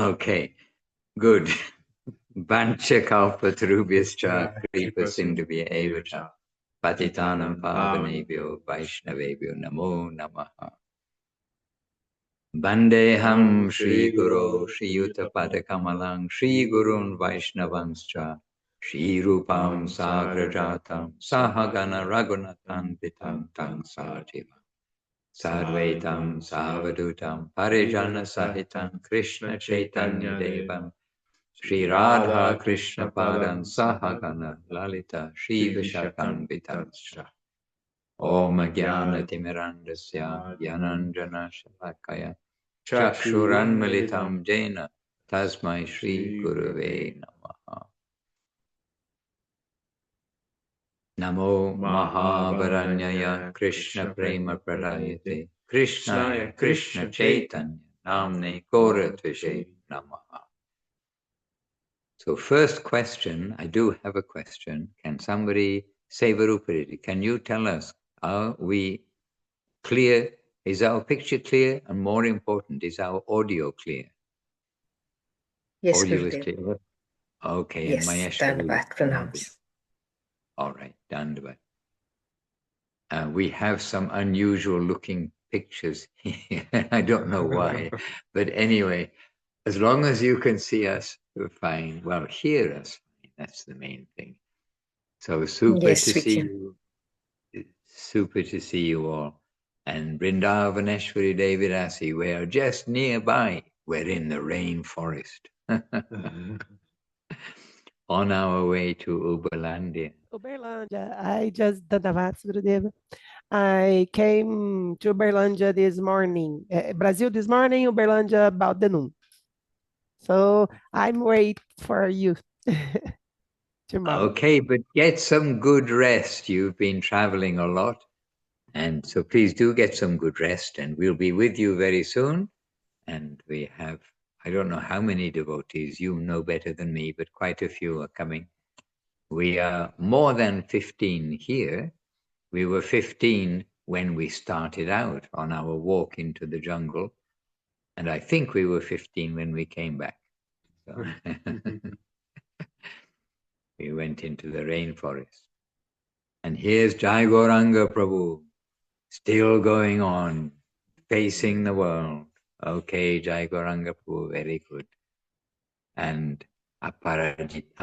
Okay, good. Vancha kalpatarubhyascha kripa sindhubhya eva cha patitanam pavanebhyo vaishnavebhyo namo namaha. Vandeham Shri Guru Shri Yuta Padakamalang Shri Gurun Vaishnavanscha Shri Rupam Sagrajatam Sahagana Raghunathan Pitam Tang Sajiva Sarvetam Savadutam Parijana Sahitam Krishna Chaitanya Devam Shri Radha Krishna Padam Sahagana Lalita Shri Vishakam Vitanscha Om Jnana Timirandasya Yananjana Shalakaya Chakshuranmilitam Jena Tasmai Shri Gurave Namaha. Namo Mahavaranyaya Krishna Prema Pradayate Krishnaya Krishna Chaitanya Namne Goratvise Namaha. So first question, I do have a question. Can somebody say Varupari? Can you tell us, are we clear? Is our picture clear? And more important, is our audio clear? Yes, Audio is Gurudev. clear. Okay, Yes, and Maheshwari. Dandavat pranams. All right, Dandavat. We have some unusual looking pictures here. I don't know why, but anyway, as long as you can see us, we're fine. Well, hear us, that's the main thing. So super Yes, to we see can. you. Super to see you all. And Vrindavaneshwari Devidasi, we are just nearby. We're in the rainforest. On our way to Uberlandia. Uberlandia. I just Dandavats, Gurudev. I came to Uberlandia this morning. Brazil this morning, Uberlandia about the noon. So I'm waiting for you tomorrow. Okay, but get some good rest. You've been traveling a lot. And so please do get some good rest, and we'll be with you very soon. And we have, I don't know how many devotees, you know better than me, but quite a few are coming. We are more than 15 here. We were 15 when we started out on our walk into the jungle. And I think we were 15 when we came back. So we went into the rainforest. And here's Jai Gauranga Prabhu, still going on, facing the world. Okay, Jai Gauranga Prabhu, very good. And Aparijata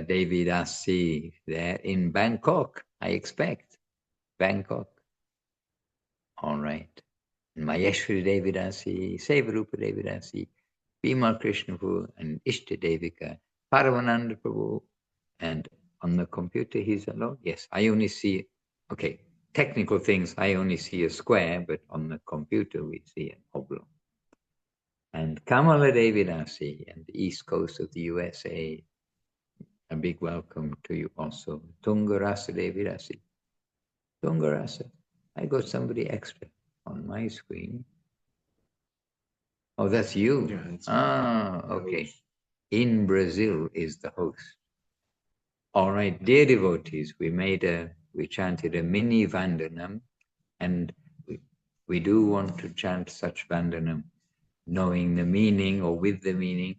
Devi Dasi, there in Bangkok, I expect. Bangkok. All right. Maheshwari Devi Dasi, Sevarupa Devi Dasi, Bimal Krishna Prabhu, and Ishta Devika, Paramananda Prabhu. And on the computer, he's alone. Yes, I only see, okay, technical things, I only see a square, but on the computer, we see an oblong. And Kamala Devi Dasi, and the east coast of the USA. A big welcome to you also. Tungarasa Devi Dasi. Tungarasa. I got somebody extra on my screen. Oh, that's you. Yeah, okay. In Brazil is the host. All right, dear devotees, we chanted a mini Vandanam, and we do want to chant such Vandanam, knowing the meaning or with the meaning.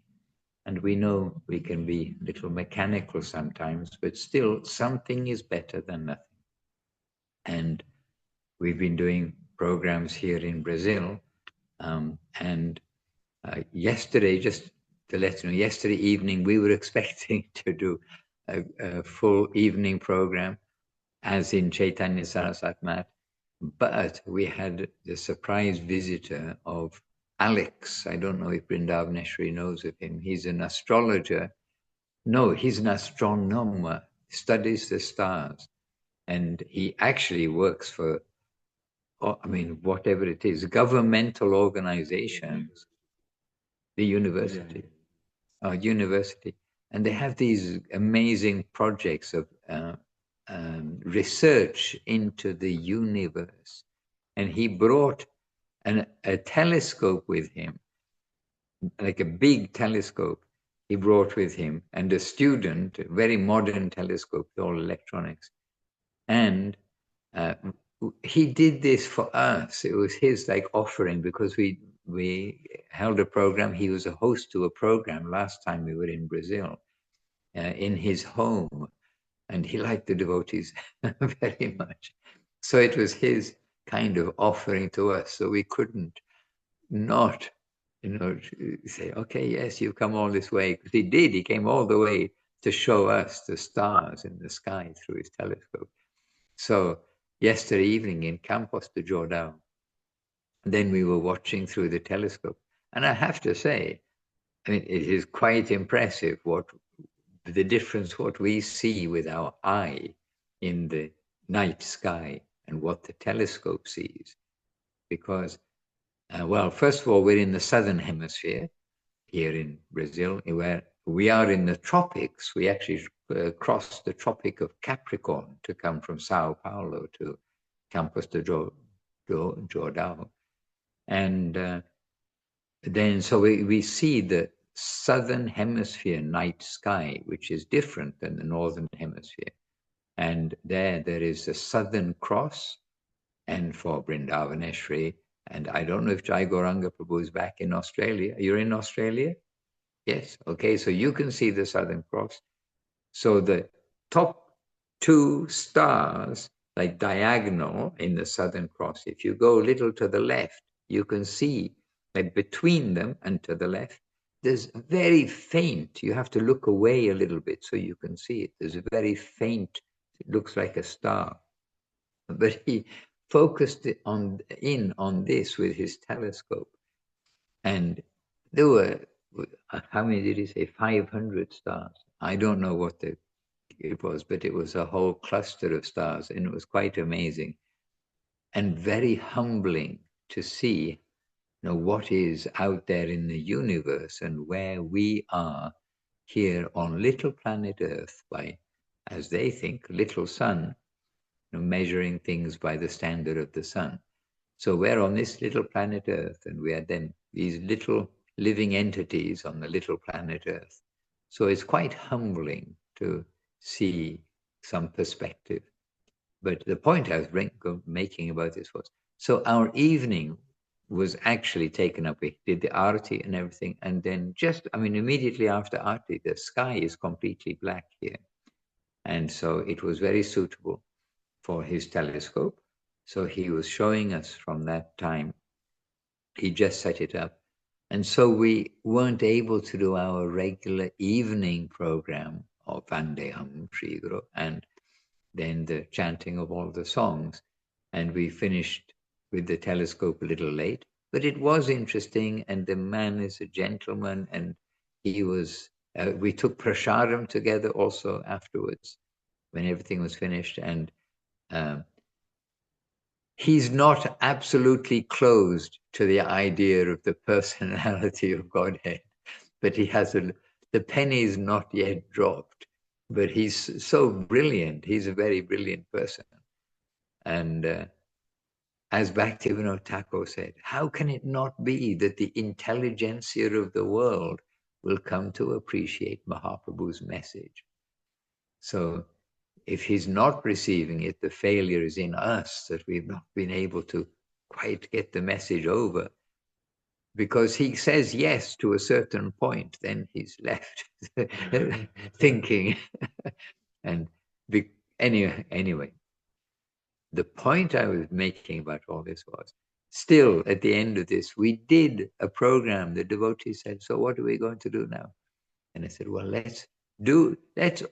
And we know we can be a little mechanical sometimes, but still something is better than nothing. And we've been doing programs here in Brazil. And yesterday, just to let you know, yesterday evening, we were expecting to do a full evening program, as in Chaitanya Saraswat Mat, but we had the surprise visitor of Alex. I don't know if Vrindavaneshwari knows of him. He's an astrologer. No, he's an astronomer, studies the stars. And he actually works for, I mean, whatever it is, governmental organizations, the university. University, and they have these amazing projects of research into the universe. And he brought a telescope with him, like a big telescope he brought with him, and a student, a very modern telescope, all electronics. And he did this for us. It was his like offering, because we we held a program. He was a host to a program last time we were in Brazil, in his home, and he liked the devotees very much. So it was his kind of offering to us. So we couldn't not, say, okay, yes, you come all this way. Because he did. He came all the way to show us the stars in the sky through his telescope. So yesterday evening in Campos De Jordao, then we were watching through the telescope. And I have to say, I mean, it is quite impressive what the difference, what we see with our eye in the night sky and what the telescope sees. Because, well, first of all, we're in the southern hemisphere here in Brazil, where we are in the tropics. We actually crossed the Tropic of Capricorn to come from Sao Paulo to Campos de Jordao. And then, so we see the southern hemisphere night sky, which is different than the northern hemisphere. And there is the Southern Cross, and for Brindavaneshri. And I don't know if Jai Gauranga Prabhu is back in Australia. You're in Australia? Yes. Okay, so you can see the Southern Cross. So the top two stars, like diagonal in the Southern Cross, if you go a little to the left, you can see that between them and to the left, there's very faint, you have to look away a little bit so you can see it. There's a very faint, it looks like a star. But he focused on this with his telescope. And there were, how many did he say? 500 stars. I don't know what it was, but it was a whole cluster of stars, and it was quite amazing and very humbling to see, what is out there in the universe and where we are here on little planet Earth by, as they think, little sun, measuring things by the standard of the sun. So we're on this little planet Earth, and we are then these little living entities on the little planet Earth. So it's quite humbling to see some perspective. But the point I was making about this was, so our evening was actually taken up. We did the arati and everything. And then immediately after arati, the sky is completely black here. And so it was very suitable for his telescope. So he was showing us from that time. He just set it up. And so we weren't able to do our regular evening program of Vandeham Shri Guru and then the chanting of all the songs. And we finished with the telescope a little late. But it was interesting, and the man is a gentleman, and he was, we took prasadam together also afterwards when everything was finished. And he's not absolutely closed to the idea of the personality of Godhead, but he has the penny is not yet dropped, but he's so brilliant. He's a very brilliant person. And as Bhaktivinoda Thakur said, how can it not be that the intelligentsia of the world will come to appreciate Mahaprabhu's message? So if he's not receiving it, the failure is in us that we've not been able to quite get the message over. Because he says yes to a certain point, then he's left thinking. And anyway, the point I was making about all this was, still at the end of this, we did a program. The devotee said, so what are we going to do now? And I said, well, let's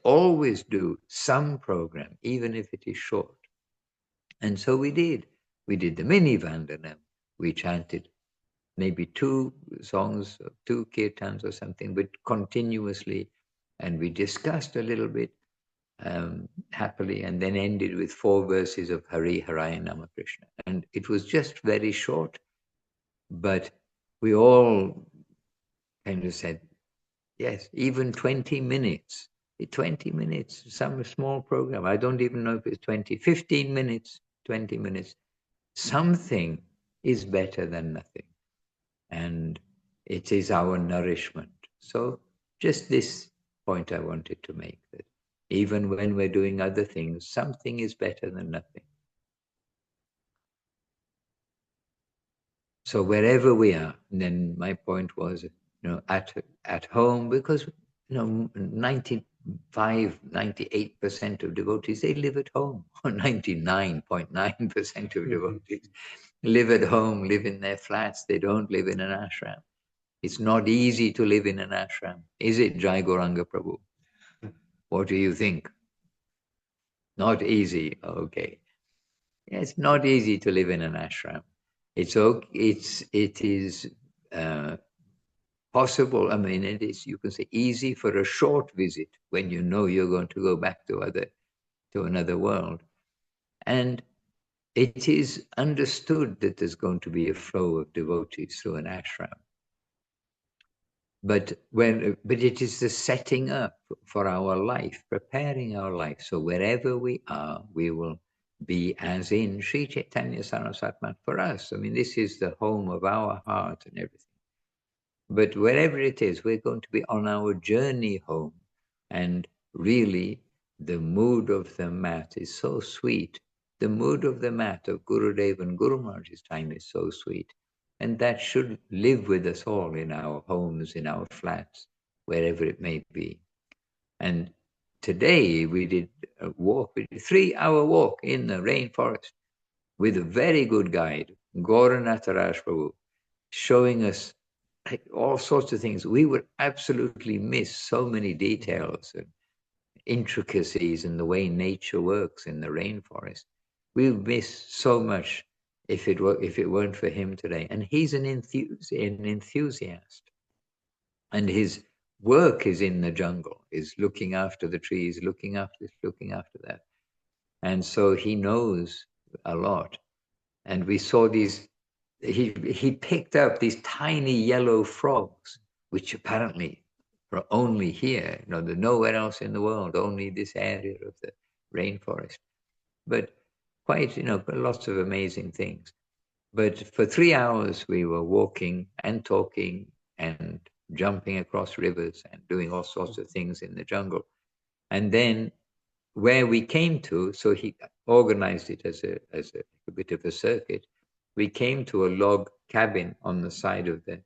always do some program, even if it is short. And so we did. We did the mini Vandanam. We chanted maybe 2 songs, 2 kirtans or something, but continuously. And we discussed a little bit happily, and then ended with 4 verses of Hari Haraya Nama Krishna. And it was just very short, but we all kind of said, yes, even 20 minutes. 20 minutes, some small program. I don't even know if it's 15 minutes, 20 minutes. Something is better than nothing. And it is our nourishment. So just this point I wanted to make, that even when we're doing other things, something is better than nothing. So wherever we are, and then my point was, at home, because 98% of devotees, they live at home, or 99.9% of devotees live at home, live in their flats. They don't live in an ashram. It's not easy to live in an ashram. Is it, Jai Gauranga Prabhu? What do you think? Not easy. Okay. It's not easy to live in an ashram. It is possible. I mean, it is, you can say, easy for a short visit when you know you're going to go back to another world. And it is understood that there's going to be a flow of devotees through an ashram. But it is the setting up for our life, preparing our life. So wherever we are, we will be as in Sri Chaitanya Saraswat for us. I mean, this is the home of our heart and everything. But wherever it is, we're going to be on our journey home. And really, the mood of the mat is so sweet. The mood of the mat of Gurudev and Guru Maharaj's time is so sweet. And that should live with us all in our homes, in our flats, wherever it may be. And today we did a walk, we did a 3-hour walk in the rainforest with a very good guide, Gauranath Raj Prabhu, showing us all sorts of things. We would absolutely miss so many details and intricacies in the way nature works in the rainforest. We would miss so much if it weren't for him today. And he's an enthusiast. And his work is in the jungle, is looking after the trees, looking after this, looking after that. And so he knows a lot. And we saw these, he picked up these tiny yellow frogs, which apparently are only here, they're nowhere else in the world, only this area of the rainforest. But quite, lots of amazing things. But for 3 hours, we were walking and talking and jumping across rivers and doing all sorts of things in the jungle. And then where we came to, so he organized it as a bit of a circuit. We came to a log cabin on the side of the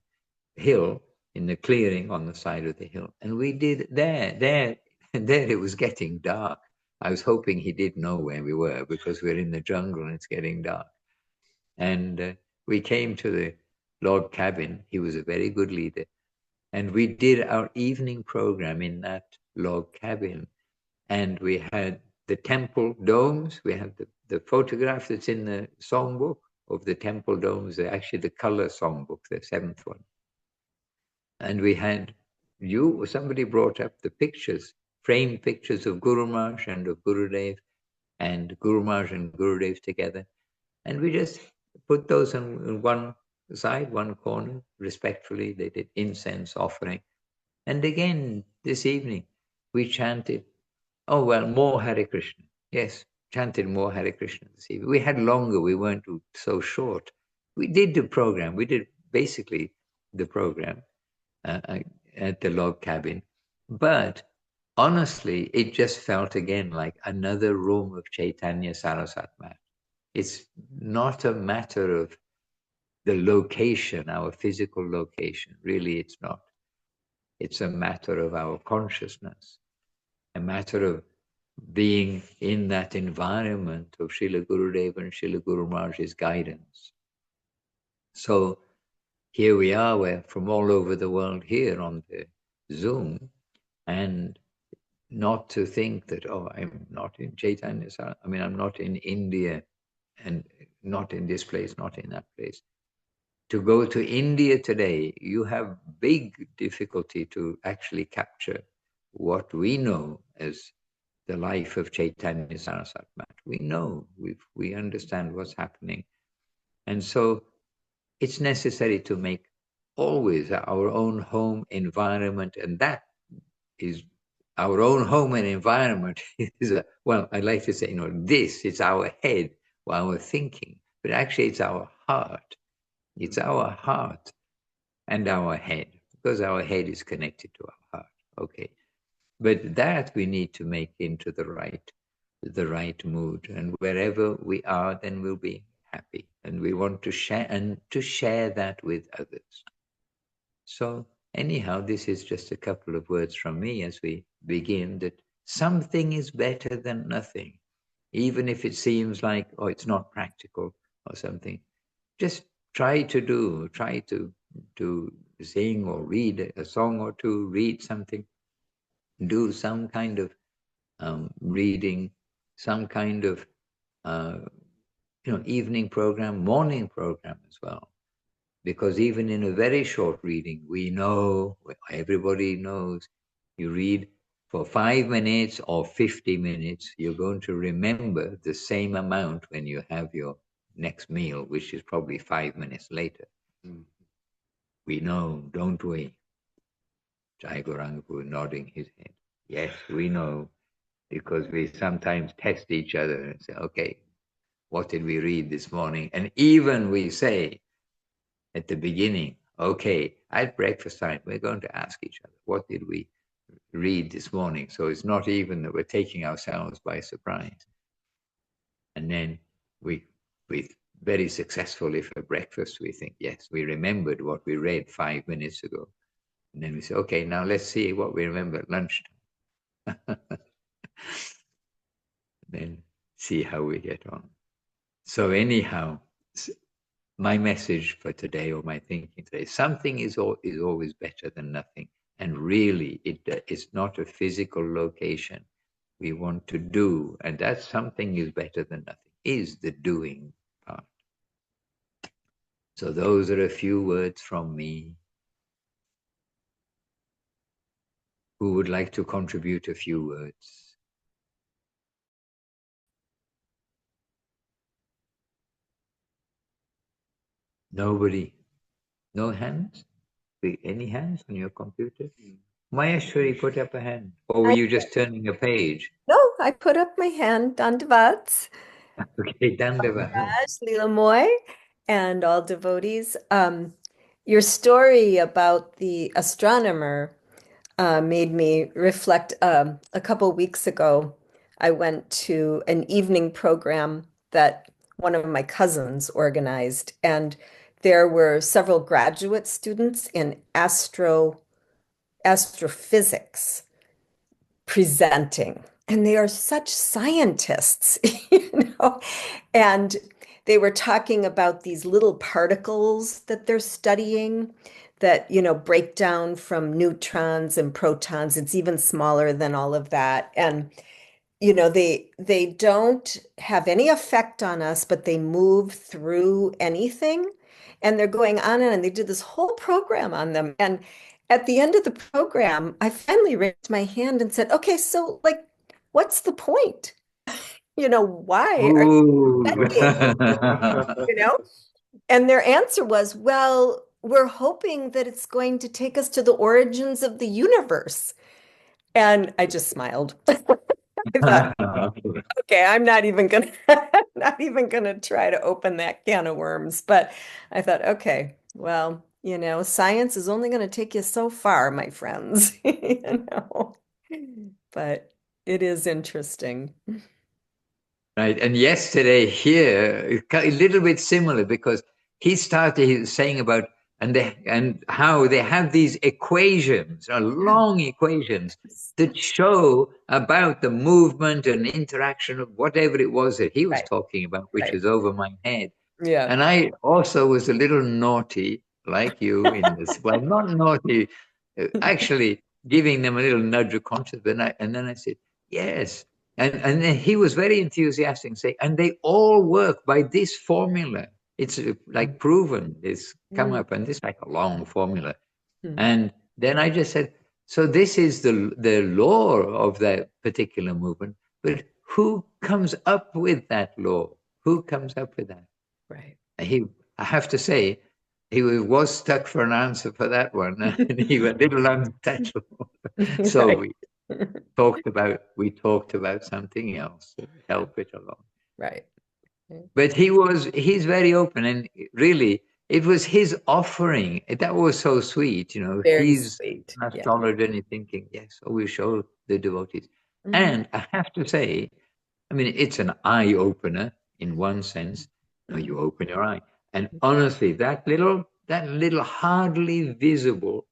hill, in the clearing on the side of the hill. And we did there it was getting dark. I was hoping he did know where we were, because we're in the jungle and it's getting dark. And we came to the log cabin. He was a very good leader. And we did our evening program in that log cabin. And we had the temple domes. We have the photograph that's in the songbook of the temple domes, actually the color songbook, the 7th one. And we had somebody brought up the pictures, framed pictures of Guru Maharaj and of Gurudev, and Guru Maharaj and Gurudev together. And we just put those on one side, one corner, respectfully. They did incense offering. And again, this evening, we chanted, more Hare Krishna. Yes, chanted more Hare Krishna this evening. We had longer, we weren't so short. We did the program. We did basically the program at the log cabin. But honestly, it just felt again like another room of Chaitanya Saraswat Mat. It's not a matter of the location, our physical location. Really, it's not. It's a matter of our consciousness, a matter of being in that environment of Srila Gurudev and Srila Guru Maharaj's guidance. So here we are, we're from all over the world here on the Zoom, and not to think that, I'm not in Chaitanya, I'm not in India, and not in this place, not in that place. To go to India today, you have big difficulty to actually capture what we know as the life of Chaitanya Saraswat Mat. We know, we understand what's happening. And so it's necessary to make always our own home environment, and that is our own home and environment is, I'd like to say, it's our head, our thinking, but actually it's our heart. It's our heart and our head, because our head is connected to our heart. Okay. But that we need to make into the right mood. And wherever we are, then we'll be happy. and we want to share that with others. So anyhow, this is just a couple of words from me as we begin, that something is better than nothing, even if it seems like, oh, it's not practical or something. Just try to sing or read a song or two, read something, do some kind of reading, some kind of evening program, morning program as well. Because even in a very short reading, we know, everybody knows, you read for 5 minutes or 50 minutes, you're going to remember the same amount when you have your next meal, which is probably 5 minutes later. We know, don't we? Jai Gauranga nodding his head. Yes, we know, because we sometimes test each other and say, okay, what did we read this morning? And even we say at the beginning, okay, at breakfast time, we're going to ask each other, what did we read this morning? So it's not even that we're taking ourselves by surprise. And then we very successfully for breakfast, we think, yes, we remembered what we read 5 minutes ago. And then we say, okay, now let's see what we remember at lunchtime. Then see how we get on. So anyhow, my message for today, or my thinking today, something is always better than nothing. And really, it's not a physical location. We want to do, and that something is better than nothing, is the doing part. So those are a few words from me. Who would like to contribute a few words? Nobody? No hands? Any hands on your computer? Maheshwari, put up a hand. Or were you just turning a page? No, I put up my hand, Dandavats, Okay, Dandava. Maharaj, Leela Moy, and all devotees. Your story about the astronomer made me reflect. A couple weeks ago, I went to an evening program that one of my cousins organized, and there were several graduate students in astrophysics presenting. And they are such scientists, and they were talking about these little particles that they're studying that, break down from neutrons and protons. It's even smaller than all of that. And they don't have any effect on us, but they move through anything. And they're going on and they did this whole program on them. And at the end of the program, I finally raised my hand and said, okay, so what's the point? Why are you Ooh. studying? You know? And their answer was, well, we're hoping that it's going to take us to the origins of the universe. And I just smiled. I thought, okay, I'm not even gonna not even gonna try to open that can of worms. But I thought, okay, well, science is only gonna take you so far, my friends. But it is interesting. Right. And yesterday here, a little bit similar, because he started saying about and how they have these equations, long equations that show about the movement and interaction of whatever it was that he was Right. talking about, which Right. is over my head. Yeah. And I also was a little naughty, like you, in this. Well, not naughty, actually giving them a little nudge of conscience. And then I said, yes. And then he was very enthusiastic and say, and they all work by this formula. It's like proven, it's come up, and this is like a long formula. And then I just said, so this is the law of that particular movement, but who comes up with that law? Who comes up with that? Right. I have to say, he was stuck for an answer for that one, and he was a little unsettled. So Right. we talked about something else to help it along. Right. But he's very open, and really, it was his offering that was so sweet. Very He's sweet. an Yeah. astrologer, and he's thinking, yes, so we show the devotees. And I have to say, I mean, it's an eye opener in one sense, No, you open your eye. And honestly, that little hardly visible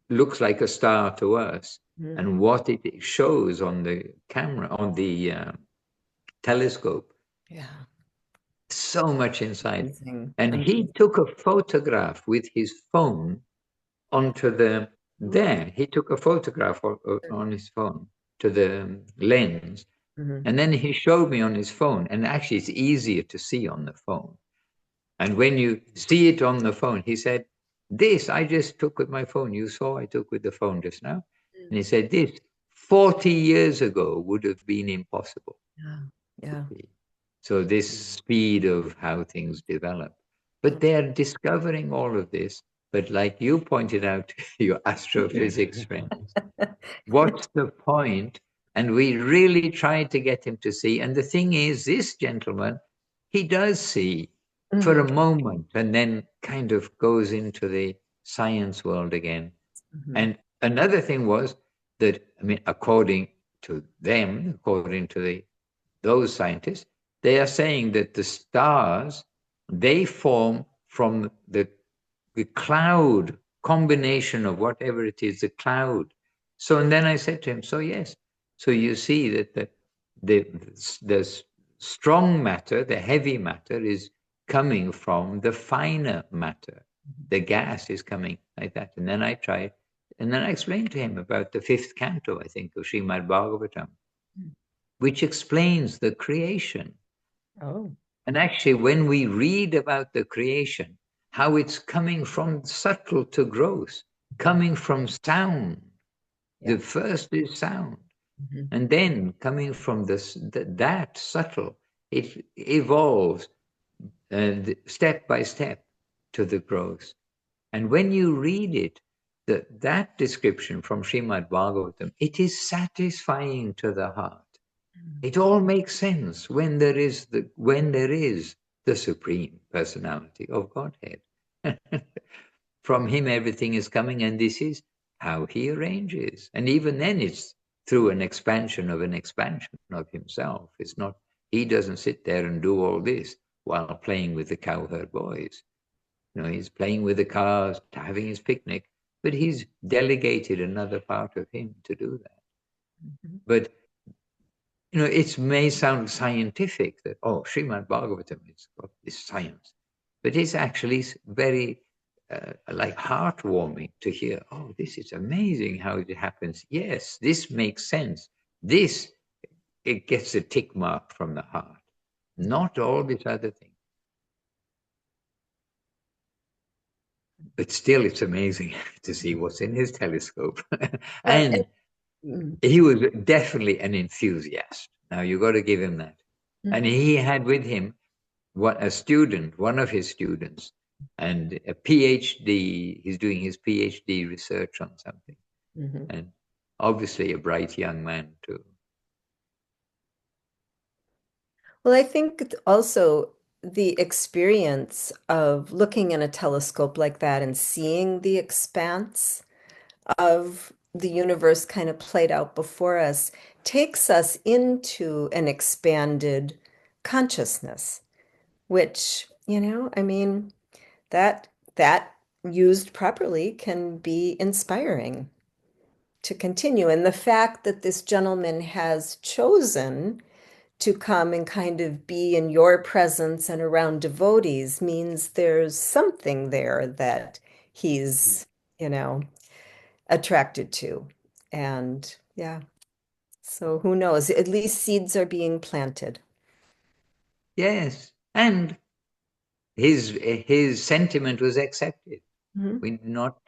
looks like a star to us. Mhm. And what it shows on the camera, on the telescope, Yeah. so much inside. Amazing. And he Amazing. took a photograph with his phone onto the there. He took a photograph on his phone to the lens, Mhm. and then he showed me on his phone. And actually, it's easier to see on the phone. And when you see it on the phone, he said, "This I just took with my phone. You saw I took with the phone just now." And he said, "This 40 years ago would have been impossible." Yeah. Yeah. So this speed of how things develop. But they're discovering all of this. But like you pointed out, your astrophysics friend, what's the point? And we really tried to get him to see. And the thing is, this gentleman, he does see for a Mhm. moment and then kind of goes into the science world again. Mhm. And another thing was that, I mean, according to them, according to those scientists, they are saying that the stars, they form from the cloud combination of whatever it is, the cloud. So, and then I said to him, so yes, so you see that the, the strong matter, the heavy matter is coming from the finer matter. The gas is coming like that. And then I tried, and then I explained to him about the fifth canto, I think, of Srimad Bhagavatam, which explains the creation. Oh. And actually, when we read about the creation, how it's coming from subtle to gross, coming from sound. Yeah. The first is sound. Mhm. And then coming from that subtle, it evolves step by step to the gross. And when you read it, that description from Srimad Bhagavatam, it is satisfying to the heart. It all makes sense when there is the supreme personality of Godhead. From him everything is coming, and this is how he arranges. And even then it's through an expansion of himself. It's not, he doesn't sit there and do all this while playing with the cowherd boys. You know, he's playing with the cars, having his picnic, but he's delegated another part of him to do that. Mhm. But you know, it may sound scientific that, oh, Srimad Bhagavatam, it's got this science, but it's actually very like heartwarming to hear, oh, this is amazing how it happens. Yes, this makes sense. This, it gets a tick mark from the heart, not all this other thing. But still, it's amazing to see what's in his telescope. Well, And mm, he was definitely an enthusiast. Now, you got to give him that. And mhm. he had with him one of his students, and a PhD. He's doing his PhD research on something, Mhm. and obviously a bright young man too. Well, I think also the experience of looking in a telescope like that and seeing the expanse of the universe kind of played out before us takes us into an expanded consciousness, which, I mean, that used properly can be inspiring to continue. And the fact that this gentleman has chosen to come and kind of be in your presence and around devotees means there's something there that he's, you know, attracted to. And yeah, so who knows? At least seeds are being planted. Yes, and his sentiment was accepted. Mhm. We not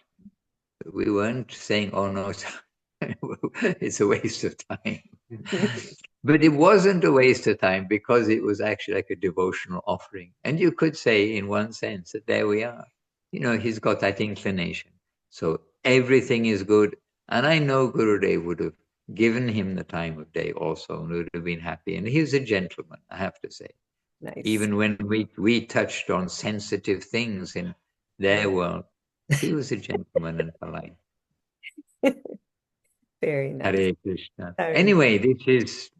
we weren't saying, oh no, it's a waste of time. But it wasn't a waste of time because it was actually like a devotional offering. And you could say, in one sense, that there we are. You know, he's got that inclination. So everything is good. And I know Gurudev would have given him the time of day also and would have been happy. And he was a gentleman, I have to say. Nice. Even when we touched on sensitive things in their world, he was a gentleman and polite. Very nice. Hare Krishna. All right. Anyway, this is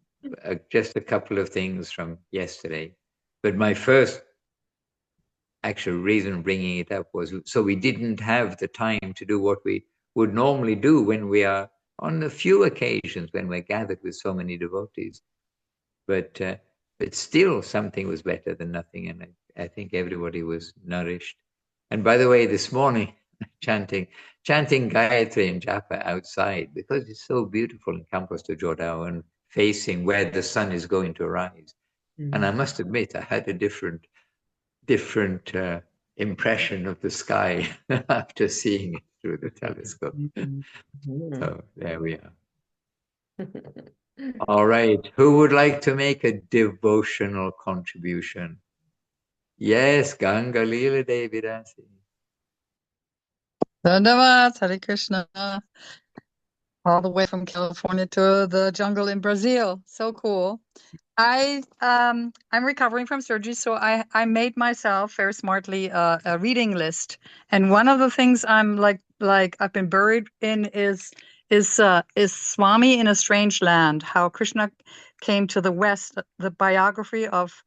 just a couple of things from yesterday. But my first actual reason bringing it up was so we didn't have the time to do what we would normally do when we are on the few occasions when we're gathered with so many devotees. But still, something was better than nothing, and I think everybody was nourished. And by the way, this morning, chanting Gayatri and Japa outside, because it's so beautiful in Campos De Jordao and facing where the sun is going to rise. And I must admit, I had a different impression of the sky after seeing it through the telescope. So there we are. All right. Who would like to make a devotional contribution? Yes, Ganga Leela Devi Dasi. Dhanyavad, Hare Krishna. All the way from California to the jungle in Brazil. So cool. I'm recovering from surgery, so I made myself very smartly a reading list. And one of the things I'm like I've been buried in is Swami in a Strange Land, how Krishna came to the West, the biography of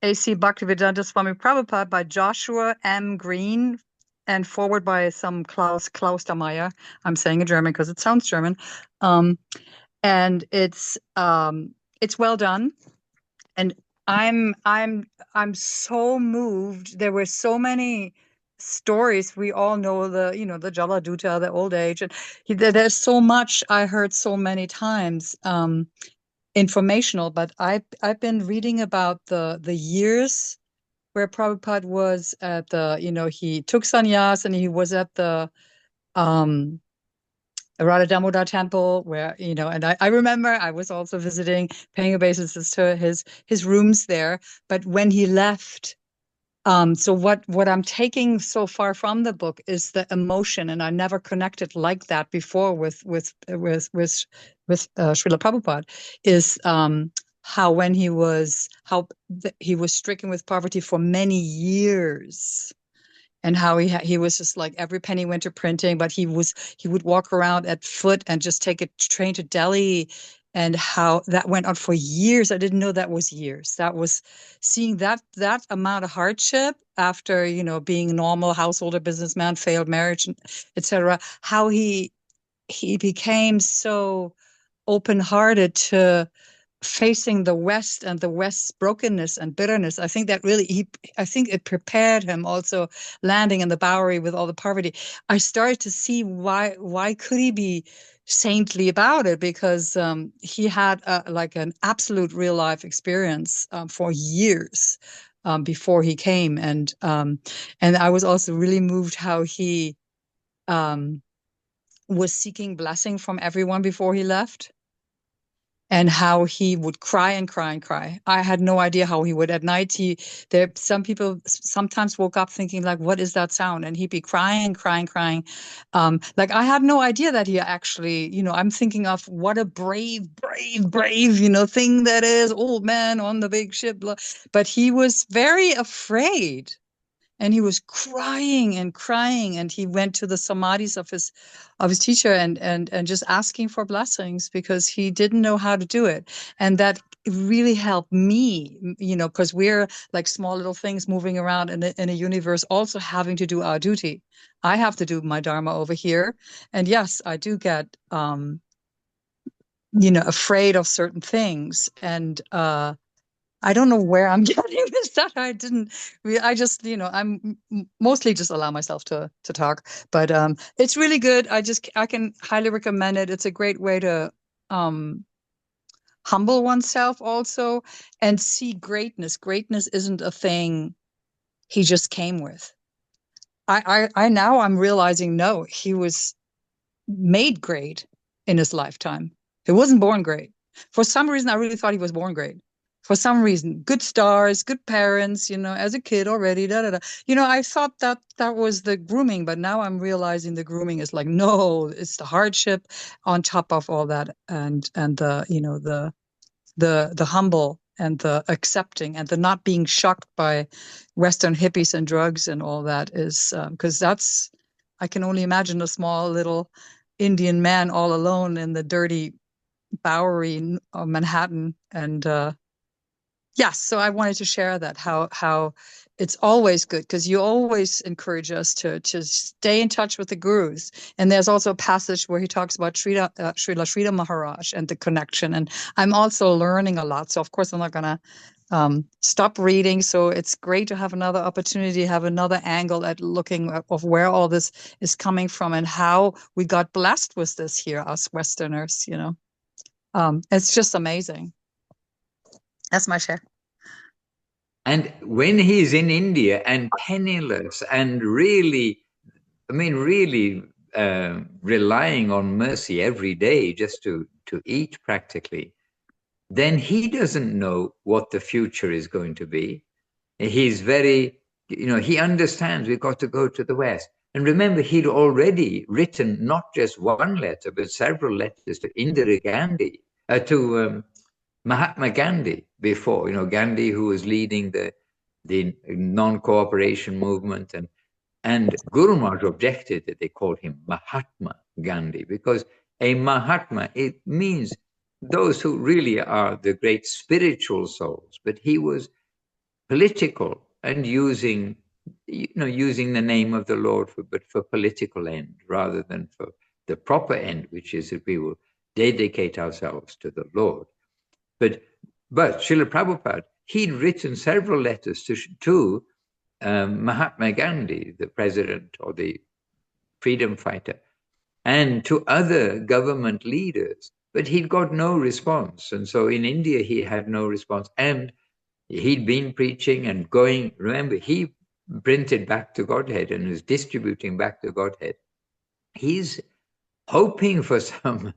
A.C. Bhaktivedanta Swami Prabhupada by Joshua M. Green and forward by some Klaus Klaustermeier. I'm saying in German because it sounds German. And it's well done. And I'm so moved. There were so many stories. We all know the Jaladuta, the old age, and there's so much I heard so many times, informational. But I've been reading about the years where Prabhupada was at the, he took sannyas and he was at the Radha Damodar temple where, and I remember I was also visiting, paying obeisances to his rooms there. But when he left, so what I'm taking so far from the book is the emotion, and I never connected like that before with Srila Prabhupada, is how when he was stricken with poverty for many years. And how he was just like every penny went to printing, but he would walk around at foot and just take a train to Delhi, and how that went on for years. I didn't know that was years. That was seeing that amount of hardship after being a normal householder, businessman, failed marriage, etc. How he became so open-hearted to facing the West and the West's brokenness and bitterness. I think that really, I think it prepared him also landing in the Bowery with all the poverty. I started to see why could he be saintly about it, because he had like an absolute real life experience for years before he came. And I was also really moved how he was seeking blessing from everyone before he left. And how he would cry and cry and cry. I had no idea how he would at night. Some people sometimes woke up thinking like, what is that sound? And he'd be crying. Like I had no idea that he actually, I'm thinking of what a brave, thing that is, old man on the big ship. But he was very afraid. And he was crying, and he went to the samadhis of his teacher and just asking for blessings because he didn't know how to do it. And that really helped me, because we're like small little things moving around in a universe, also having to do our duty. I have to do my dharma over here, and yes, I do get afraid of certain things, and I don't know where I'm getting this that I just, I'm mostly just allow myself to talk, but it's really good. I can highly recommend it. It's a great way to humble oneself also and see greatness. Greatness isn't a thing he just came with. I now I'm realizing, no, he was made great in his lifetime. He wasn't born great. For some reason, I really thought he was born great. For some reason, good stars, good parents, as a kid already, I thought that was the grooming, but now I'm realizing the grooming is like, no, it's the hardship on top of all that, and the humble and the accepting and the not being shocked by Western hippies and drugs and all that is, because I can only imagine a small little Indian man all alone in the dirty Bowery of Manhattan, and Yes, so I wanted to share that, how it's always good, because you always encourage us to stay in touch with the gurus. And there's also a passage where he talks about Srila Maharaj and the connection. And I'm also learning a lot. So of course I'm not going to stop reading. So it's great to have another opportunity, have another angle at looking of where all this is coming from and how we got blessed with this here, us Westerners, you know. It's just amazing. That's my share. And when he's in India and penniless and really, I mean, really relying on mercy every day just to eat practically, then he doesn't know what the future is going to be. He's very, you know, he understands we've got to go to the West. And remember, he'd already written not just one letter, but several letters to Indira Gandhi, to Mahatma Gandhi before, you know, Gandhi, who was leading the non-cooperation movement, and Guru Maharaj objected that they called him Mahatma Gandhi, because a Mahatma, it means those who really are the great spiritual souls, but he was political and using the name of the Lord but for political end rather than for the proper end, which is that we will dedicate ourselves to the Lord. But Srila Prabhupada, he'd written several letters to Mahatma Gandhi, the president or the freedom fighter, and to other government leaders, but he'd got no response. And so in India, he had no response. And he'd been preaching and going, remember, he printed Back to Godhead and was distributing Back to Godhead. He's hoping for some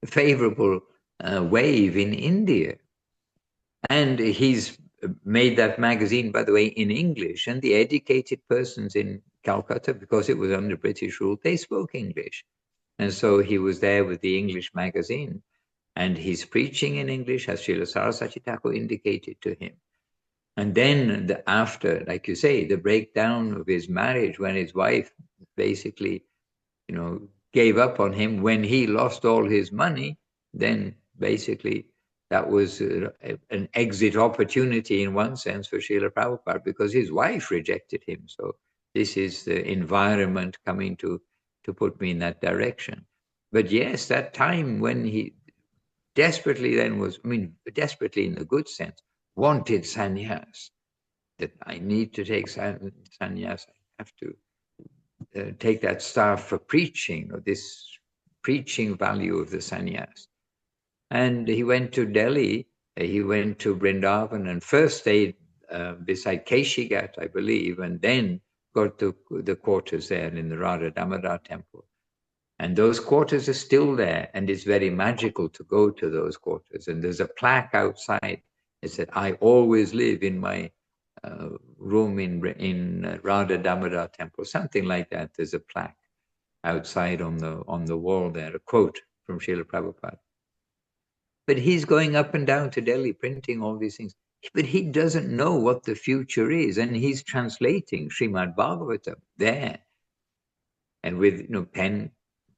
favorable wave in India. And he's made that magazine, by the way, in English. And the educated persons in Calcutta, because it was under British rule, they spoke English. And so he was there with the English magazine. And he's preaching in English, as Srila Saraswati Thakur indicated to him. And then after, like you say, the breakdown of his marriage, when his wife basically, you know, gave up on him, when he lost all his money, then basically that was an exit opportunity in one sense for Srila Prabhupada, because his wife rejected him. So this is the environment coming to put me in that direction. But yes, that time when he desperately then was, I mean, desperately in the good sense, wanted sannyas, that I need to take sannyas, I have to take that staff for preaching, or this preaching value of the sannyas. And he went to Delhi, he went to Vrindavan and first stayed beside Keshigat, I believe, and then got to the quarters there in the Radha Damodar temple. And those quarters are still there, and it's very magical to go to those quarters. And there's a plaque outside. It said, "I always live in my room in Radha Damodar temple," something like that. There's a plaque outside on the wall there, a quote from Srila Prabhupada. But he's going up and down to Delhi printing all these things. But he doesn't know what the future is, and he's translating Srimad Bhagavatam there, and with pen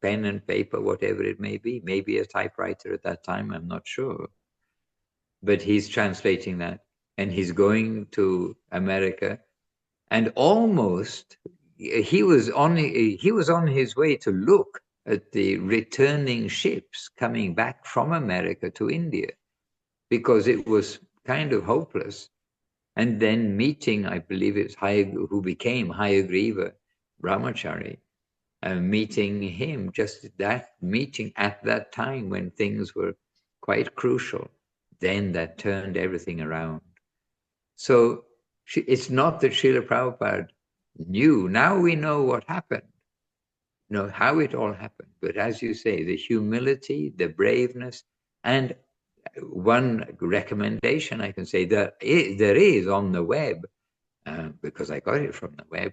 and paper, whatever it may be, maybe a typewriter at that time, I'm not sure. But he's translating that, and he's going to America, and almost he was on his way to look at the returning ships coming back from America to India, because it was kind of hopeless. And then meeting, I believe it's who became Hayagriva Brahmachari, meeting him, just that meeting at that time when things were quite crucial, then that turned everything around. So it's not that Srila Prabhupada knew. Now we know what happened, how it all happened. But as you say, the humility, the braveness, and one recommendation I can say that there is on the web, because I got it from the web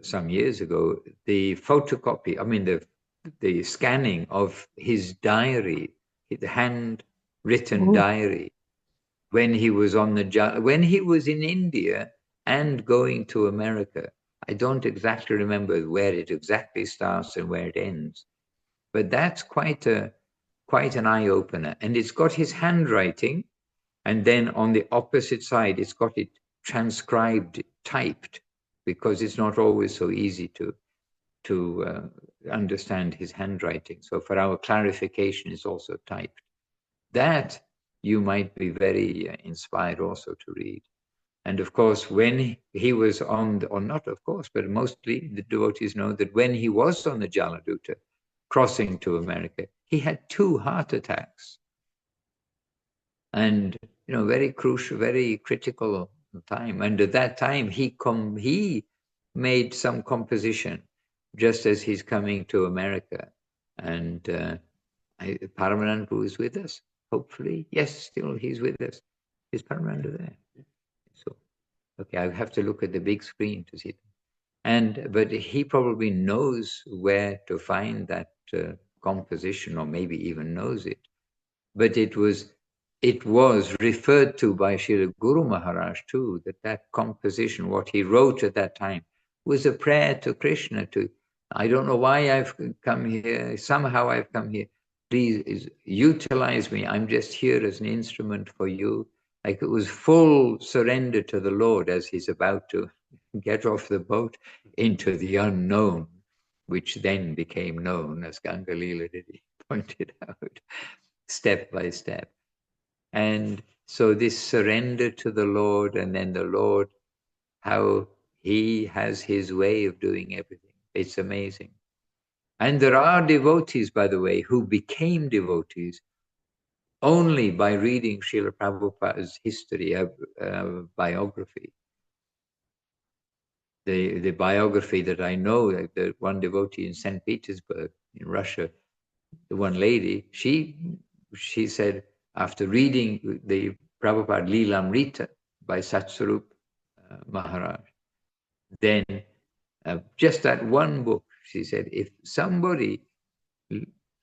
some years ago, the photocopy, the scanning of his diary, the handwritten diary, when he was when he was in India and going to America. I don't exactly remember where it exactly starts and where it ends, but that's quite an eye-opener. And it's got his handwriting, And then on the opposite side, it's got it transcribed, typed, because it's not always so easy to understand his handwriting. So for our clarification, it's also typed. That you might be very inspired also to read. And of course, when he was on, or not of course, but mostly the devotees know that when he was on the Jaladuta, crossing to America, he had 2 heart attacks. And, you know, very crucial, very critical time. And at that time, he made some composition just as he's coming to America. And Paramananda Prabhu is with us, hopefully. Yes, still he's with us. Is Paramananda there? So, okay, I have to look at the big screen to see them. But he probably knows where to find that composition, or maybe even knows it. But it was referred to by Srila Guru Maharaj too, that composition, what he wrote at that time, was a prayer to Krishna to, I don't know why I've come here, somehow I've come here. Please utilize me. I'm just here as an instrument for you. Like it was full surrender to the Lord as he's about to get off the boat into the unknown, which then became known, as Gangalila pointed out, step by step. And so this surrender to the Lord, and then the Lord, how he has his way of doing everything. It's amazing. And there are devotees, by the way, who became devotees only by reading Srila Prabhupada's history, biography. The biography that I know, the one devotee in St. Petersburg in Russia, the one lady, she said, after reading the Prabhupada Leelamrita by Satsarup Maharaj, then just that one book, she said, if somebody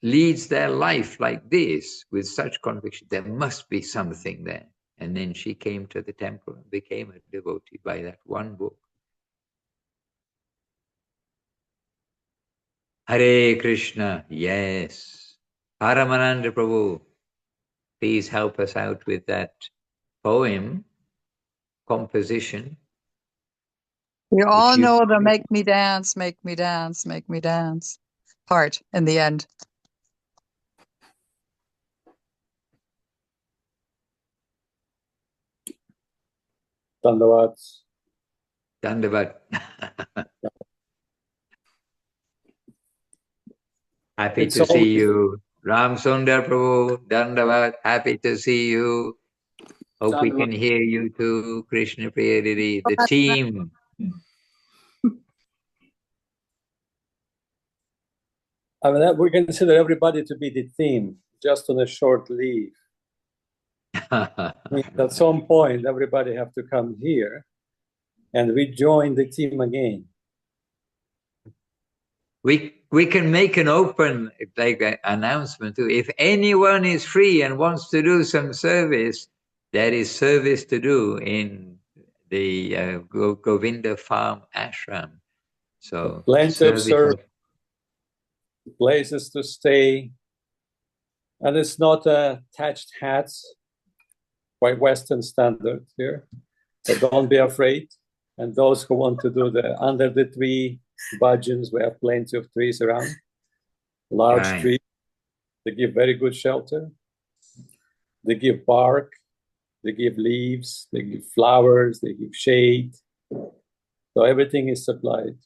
leads their life like this with such conviction, there must be something there. And then she came to the temple and became a devotee by that one book. Hare Krishna, yes. Paramananda Prabhu, please help us out with that poem, composition. We all know the make me dance, make me dance, make me dance part in the end. Dandavat. Dandavat. Happy to see you. Ram Sundar Prabhu, Dandavat, happy to see you. Hope we can hear you too, Krishna Priya Didi, the team. I mean, we consider everybody to be the team, just on a short leave. I mean, at some point, everybody have to come here and rejoin the team again. We can make an open announcement too. If anyone is free and wants to do some service, there is service to do in the Govinda Farm Ashram. So plenty of service, places to stay, and it's not attached hats by Western standard here. So don't be afraid. And those who want to do the under the tree bhajans, we have plenty of trees around, large trees. They give very good shelter. They give bark, they give leaves, they give flowers, they give shade. So everything is supplied.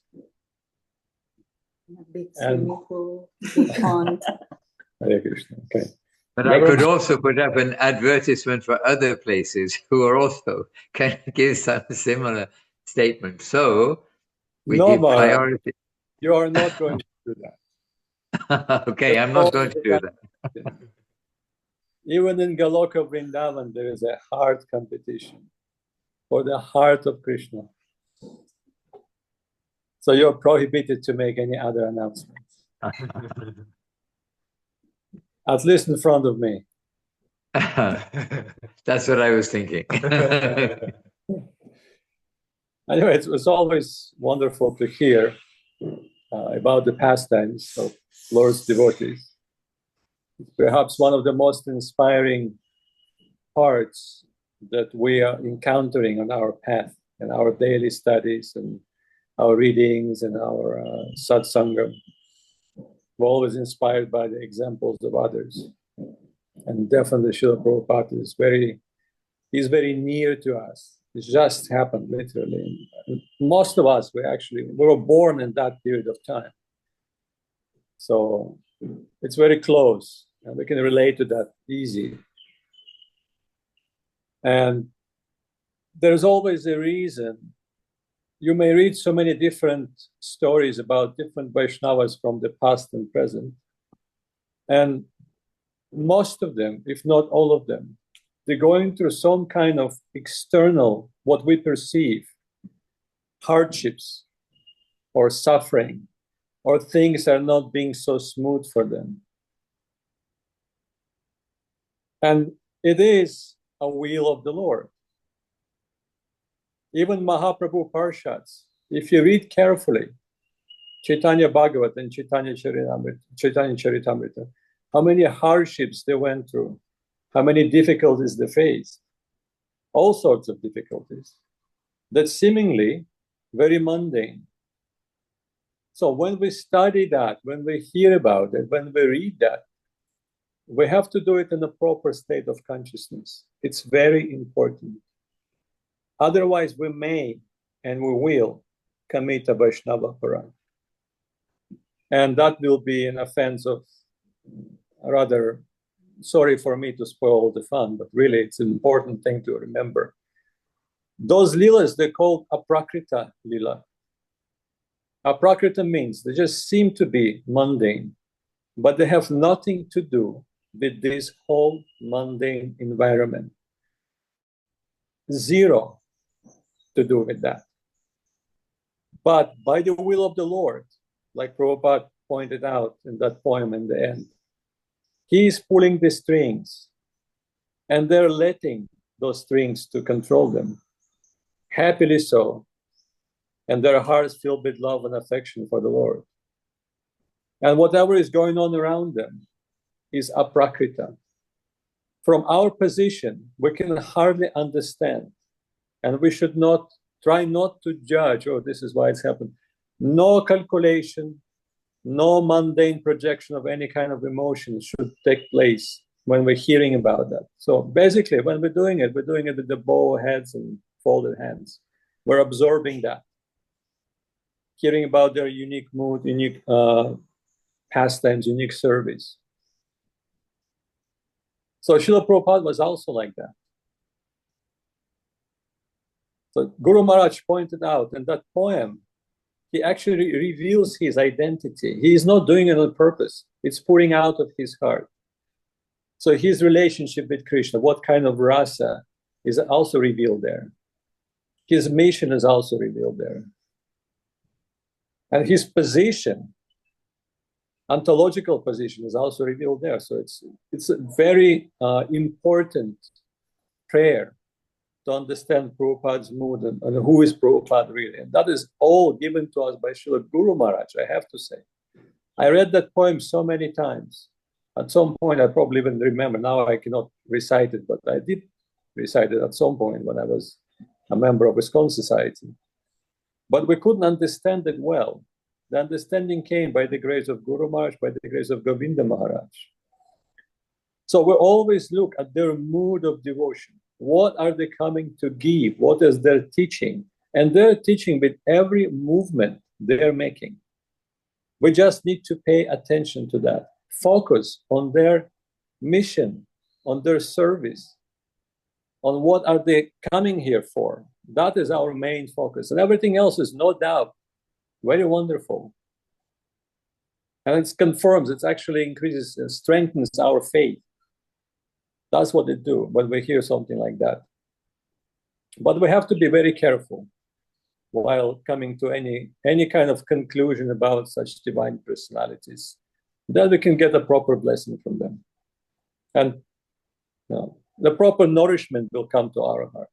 Big swimming pool, big pond. Hare Krishna. Okay. But I could also put up an advertisement for other places who are also can give some similar statement. So we give priority. You are not going to do that. Okay, I'm not going to do that. Even in Galoka Vrindavan, there is a heart competition for the heart of Krishna. So you're prohibited to make any other announcements. At least in front of me. That's what I was thinking. Anyway, it was always wonderful to hear about the pastimes of Lord's devotees. It's perhaps one of the most inspiring parts that we are encountering on our path and our daily studies and our readings and our satsangam. We're always inspired by the examples of others. And definitely Srila Prabhupada is very near to us. It just happened, literally. And most of us, we were born in that period of time. So it's very close, and we can relate to that easy. And there's always a reason. You may read so many different stories about different Vaishnavas from the past and present. And most of them, if not all of them, they're going through some kind of external, what we perceive, hardships or suffering, or things are not being so smooth for them. And it is a will of the Lord. Even Mahaprabhu Parshads, if you read carefully, Chaitanya Bhagavat and Chaitanya Charitamrita, how many hardships they went through, how many difficulties they faced, all sorts of difficulties that seemingly very mundane. So when we study that, when we hear about it, when we read that, we have to do it in a proper state of consciousness. It's very important. Otherwise, we may and we will commit a Vaishnava Aparad. And that will be an offense of, rather, sorry for me to spoil the fun, but really it's an important thing to remember. Those leelas, they're called aprakrita lila. Aprakrita means they just seem to be mundane, but they have nothing to do with this whole mundane environment. Zero to do with that. But by the will of the Lord, like Prabhupada pointed out in that poem in the end, he is pulling the strings, and they're letting those strings to control them. Happily so. And their hearts filled with love and affection for the Lord. And whatever is going on around them is aprakrita. From our position, we can hardly understand. And we should not try not to judge, oh, this is why it's happened. No calculation, no mundane projection of any kind of emotion should take place when we're hearing about that. So basically, when we're doing it with the bow heads and folded hands. We're absorbing that. Hearing about their unique mood, unique pastimes, unique service. So Srila Prabhupada was also like that. So Guru Maharaj pointed out in that poem, he actually reveals his identity. He is not doing it on purpose. It's pouring out of his heart. So his relationship with Krishna, what kind of rasa, is also revealed there. His mission is also revealed there. And his position, ontological position, is also revealed there. So it's a very important prayer to understand Prabhupada's mood and who is Prabhupada really. And that is all given to us by Srila Guru Maharaj, I have to say. I read that poem so many times. At some point, I probably even remember. Now I cannot recite it, but I did recite it at some point when I was a member of ISKCON Society. But we couldn't understand it well. The understanding came by the grace of Guru Maharaj, by the grace of Govinda Maharaj. So we always look at their mood of devotion. What are they coming to give? What is their teaching? And they're teaching with every movement they're making. We just need to pay attention to that. Focus on their mission, on their service, on what are they coming here for. That is our main focus. And everything else is no doubt very wonderful. And it confirms, it actually increases and strengthens our faith. That's what they do when we hear something like that. But we have to be very careful while coming to any kind of conclusion about such divine personalities. Then we can get a proper blessing from them. And the proper nourishment will come to our heart.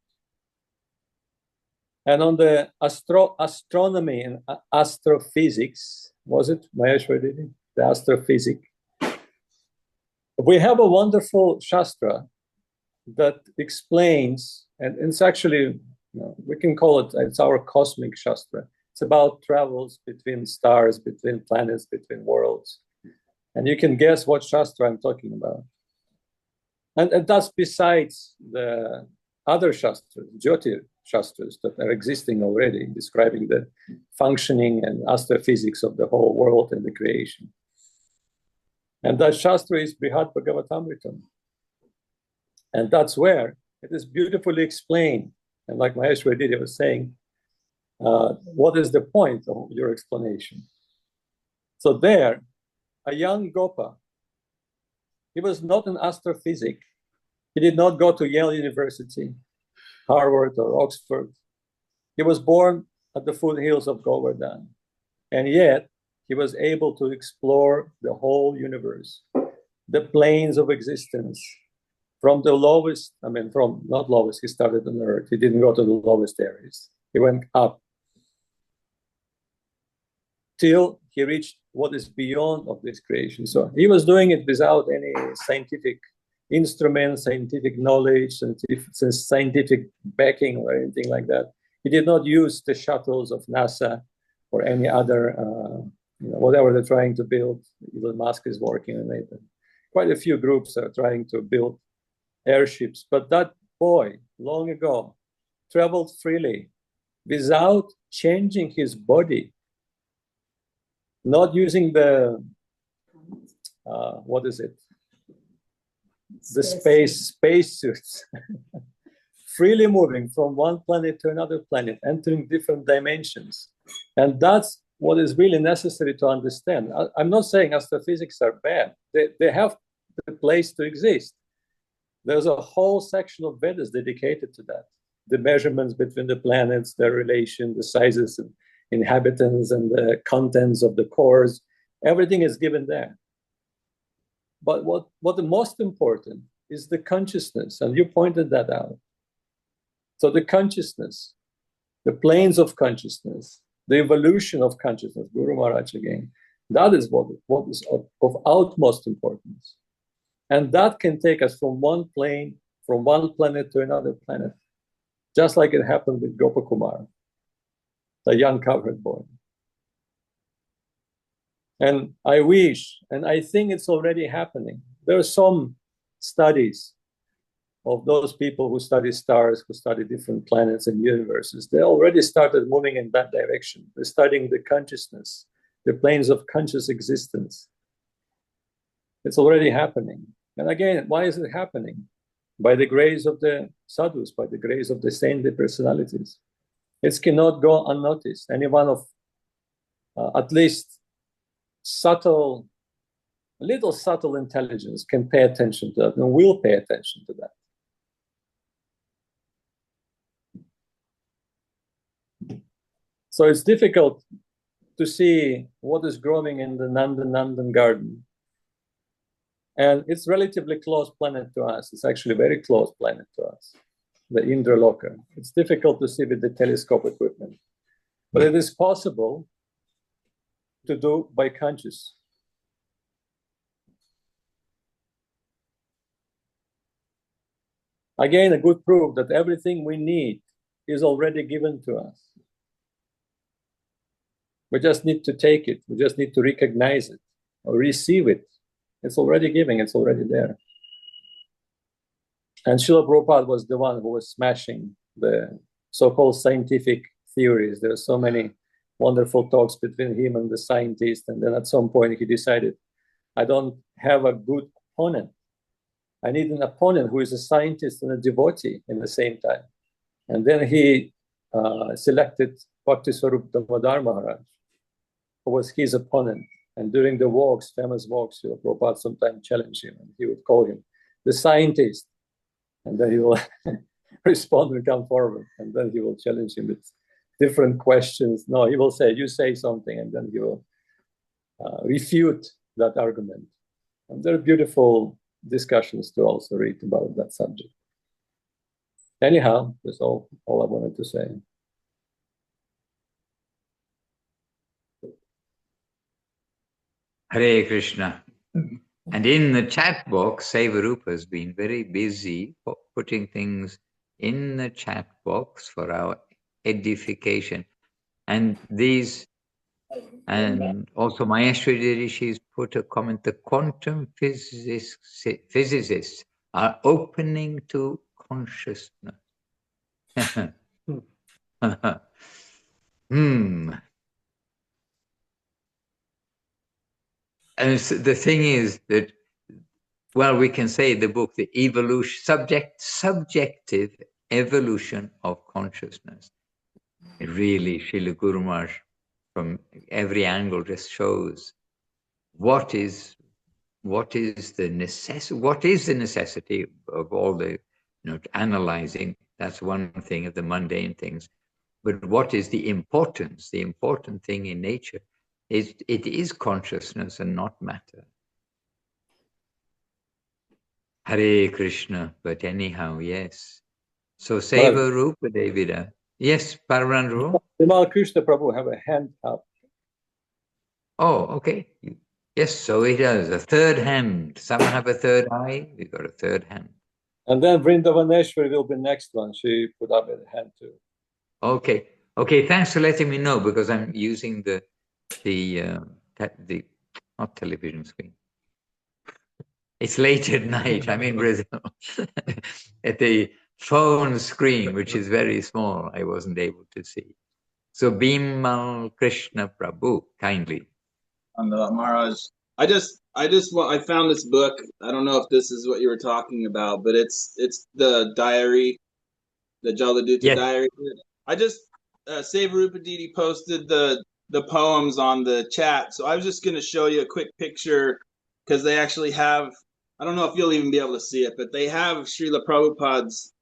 And on the astronomy and astrophysics, was it Maheshwari? The astrophysics. We have a wonderful Shastra that explains, and it's actually, we can call it, it's our cosmic Shastra. It's about travels between stars, between planets, between worlds. And you can guess what Shastra I'm talking about. And that's besides the other Shastras, Jyotir Shastras that are existing already, describing the functioning and astrophysics of the whole world and the creation. And that Shastra is Brihad Bhagavatamritam. And that's where it is beautifully explained. And like Maheshwari Didi was saying, what is the point of your explanation? So there, a young Gopa, he was not an astrophysic. He did not go to Yale University, Harvard, or Oxford. He was born at the foothills of Govardhan. And yet, he was able to explore the whole universe, the planes of existence, from the lowest, not lowest, he started on Earth. He didn't go to the lowest areas. He went up till he reached what is beyond of this creation. So he was doing it without any scientific instruments, scientific knowledge, scientific backing or anything like that. He did not use the shuttles of NASA or any other, whatever they're trying to build. Elon Musk is working on it. Quite a few groups are trying to build airships. But that boy, long ago, traveled freely without changing his body, not using the, the spacesuits, freely moving from one planet to another planet, entering different dimensions. And that's what is really necessary to understand. I'm not saying astrophysics are bad. They have the place to exist. There's a whole section of Vedas dedicated to that. The measurements between the planets, their relation, the sizes of inhabitants and the contents of the cores, everything is given there. But what the most important is the consciousness, and you pointed that out. So the consciousness, the planes of consciousness, the evolution of consciousness, Guru Maharaj again, that is what is of utmost importance. And that can take us from one plane, from one planet to another planet, just like it happened with Gopakumar, the young cowherd boy. And I wish, and I think it's already happening. There are some studies of those people who study stars, who study different planets and universes. They already started moving in that direction. They're studying the consciousness, the planes of conscious existence. It's already happening. And again, why is it happening? By the grace of the sadhus, by the grace of the saintly personalities. It cannot go unnoticed. Any one of at least little subtle intelligence can pay attention to that and will pay attention to that. So it's difficult to see what is growing in the Nandan garden. And it's relatively close planet to us. It's actually a very close planet to us, the Indraloka. It's difficult to see with the telescope equipment. But it is possible to do by conscious. Again, a good proof that everything we need is already given to us. We just need to take it. We just need to recognize it or receive it. It's already given. It's already there. And Srila Prabhupada was the one who was smashing the so-called scientific theories. There are so many wonderful talks between him and the scientist. And then at some point he decided, I don't have a good opponent. I need an opponent who is a scientist and a devotee in the same time. And then he selected Bhakti Swarup Damodar Maharaj, who was his opponent. And during the walks, famous walks, Prabhupada sometimes challenged him, and he would call him the scientist. And then he will respond and come forward. And then he will challenge him with different questions. No, he will say, you say something, and then he will refute that argument. And there are beautiful discussions to also read about that subject. Anyhow, that's all I wanted to say. Hare Krishna. And in the chat box, Sevarupa has been very busy putting things in the chat box for our edification. And these, and also Maheshwari Rishi's put a comment, the quantum physicists are opening to consciousness. And the thing is that, well, we can say the book, the evolution, subjective evolution of consciousness. It really, Srila Guru Maharaj, from every angle, just shows what is the necessity of all the, analyzing. That's one thing of the mundane things. But what is the importance? The important thing in nature is it is consciousness and not matter. Hare Krishna, but anyhow, yes. So Seva Rupa Devida. Yes, Paramanandru. Vimal Krishna Prabhu have a hand up. Oh, okay. Yes, so he does. A third hand. Some have a third eye. We got a third hand. And then Vrindavaneshwari will be next one. She put up a hand too. Okay. Okay, thanks for letting me know, because I'm using the not television screen. It's late at night. I'm in Brazil. At the phone screen, which is very small, I wasn't able to see. So Bimal Krishna Prabhu, kindly. Maharaj, I found this book. I don't know if this is what you were talking about, but it's the diary, the Jaladuta diary. I just Sevarupa Didi posted the poems on the chat, so I was just going to show you a quick picture, because they actually have, I don't know if you'll even be able to see it, but they have Srila Prabhupada's,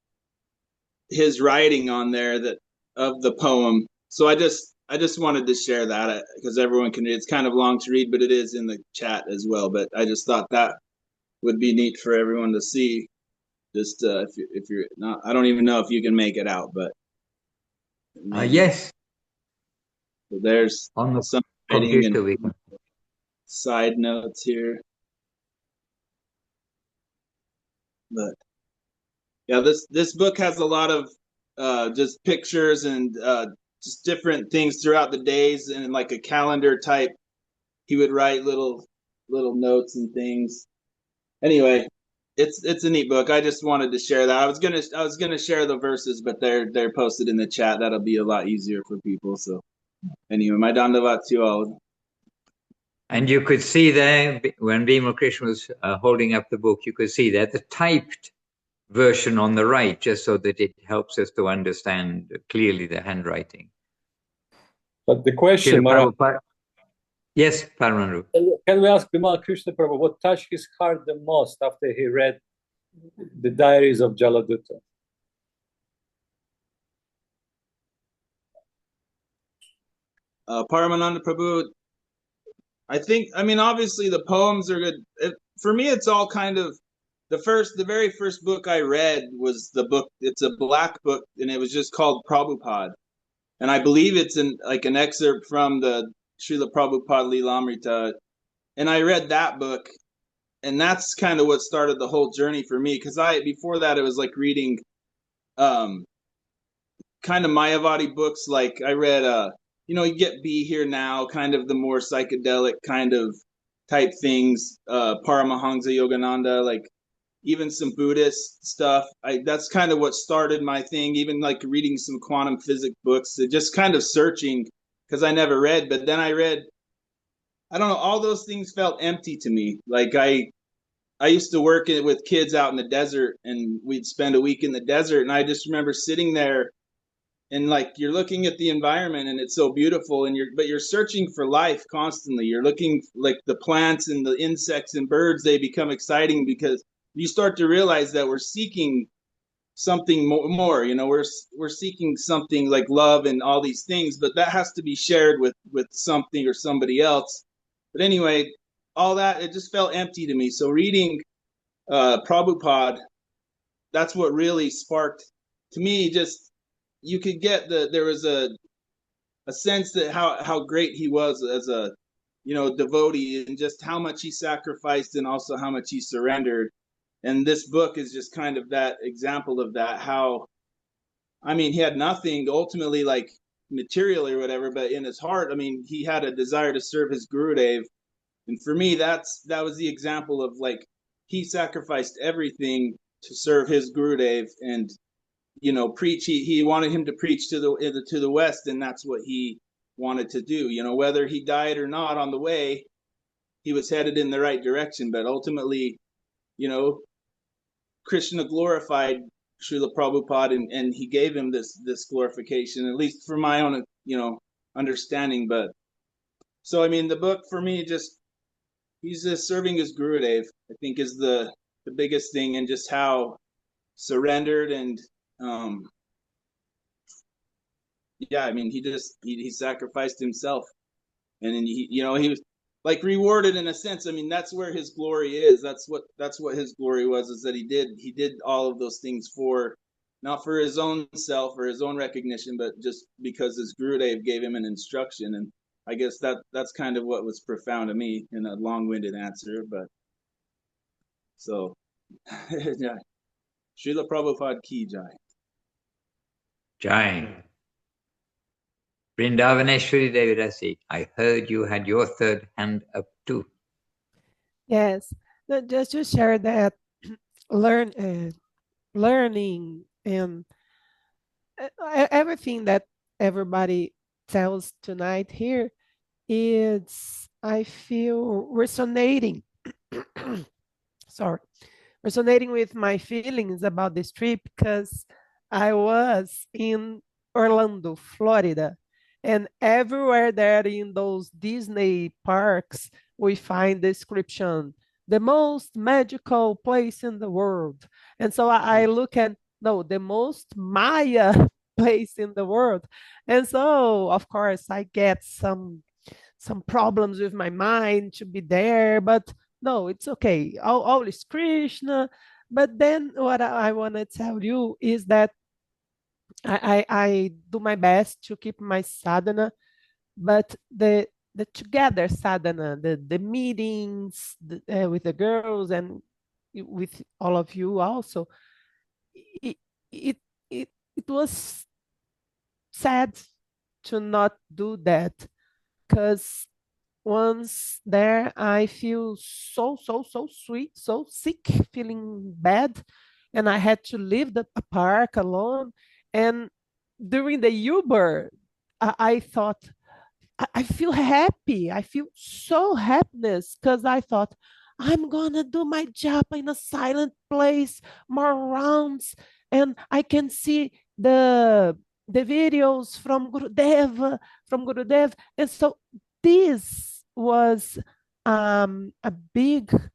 his writing on there that of the poem. So I just wanted to share that, because everyone can read. It's kind of long to read, but it is in the chat as well. But I just thought that would be neat for everyone to see. Just if you're not, I don't even know if you can make it out, but yes. So there's on the some computer and side notes here. But yeah, this book has a lot of just pictures and just different things throughout the days, and like a calendar type. He would write little notes and things. Anyway, it's a neat book. I just wanted to share that. I was gonna share the verses, but they're posted in the chat. That'll be a lot easier for people. So anyway, my dandavat to you all. And you could see there, when Bimal Krishna was holding up the book, you could see there the typed version on the right, just so that it helps us to understand clearly the handwriting. But the question, yes, Paramanandru. Can we ask Bimal Krishna Prabhu what touched his heart the most after he read the diaries of Jaladuta? Paramananda Prabhu, I mean, obviously the poems are good. For me, it's all kind of the very first book I read was the book. It's a black book, and it was just called Prabhupada, and I believe it's an excerpt from the Srila Prabhupada Lilamrita, and I read that book, and that's kind of what started the whole journey for me. Because before that, it was like reading, kind of Mayavadi books. Like I read, you get Be Here Now, kind of the more psychedelic kind of type things. Paramahansa Yogananda, like even some Buddhist stuff. That's kind of what started my thing. Even like reading some quantum physics books, just kind of searching, because I never read. But then I read, I don't know, all those things felt empty to me. Like I used to work with kids out in the desert, and we'd spend a week in the desert, and I just remember sitting there, and like you're looking at the environment and it's so beautiful, and you're searching for life constantly. You're looking, like the plants and the insects and birds, they become exciting because you start to realize that we're seeking something more. We're seeking something like love and all these things, but that has to be shared with something or somebody else. But anyway, all that, it just felt empty to me. So reading Prabhupada, that's what really sparked to me. Just you could get there was a sense that how great he was as a devotee, and just how much he sacrificed and also how much he surrendered. And this book is just kind of that example of that. How, I mean, he had nothing ultimately, like material or whatever, but in his heart, I mean, he had a desire to serve his Gurudev. And for me, that was the example of, like, he sacrificed everything to serve his Gurudev, and preach. He wanted him to preach to the West, and that's what he wanted to do. Whether he died or not on the way, he was headed in the right direction. But ultimately, Krishna glorified Srila Prabhupada, and he gave him this glorification, at least for my own understanding. But so, I mean, the book for me, just he's just serving his Gurudev, I think, is the biggest thing, and just how surrendered and yeah, I mean, he sacrificed himself, and then he was like rewarded in a sense. I mean, that's where his glory is. That's what his glory was, is that he did all of those things for, not for his own self or his own recognition, but just because his Gurudev gave him an instruction. And I guess that's kind of what was profound to me in a long-winded answer. But so yeah, Srila Prabhupada ki jai. Jai. Vrindavaneshwari Devidasi, I heard you had your third hand up too. Yes, just to share that learning and everything that everybody tells tonight here is, I feel, resonating. Sorry, resonating with my feelings about this trip, because I was in Orlando, Florida, and everywhere there in those Disney parks, we find description, the most magical place in the world. And so I look at, no, the most Maya place in the world. And so, of course, I get some problems with my mind to be there, but no, it's okay. All is Krishna. But then what I want to tell you is that I do my best to keep my sadhana, but the together sadhana, the meetings with the girls and with all of you also, it it it was sad to not do that, because once there, I feel so sweet, so sick, feeling bad, and I had to leave the park alone. And during the Uber, I thought, I feel happy. I feel so happiness, because I thought, I'm gonna do my job in a silent place, more rounds, and I can see the videos from Gurudev. And so this was a big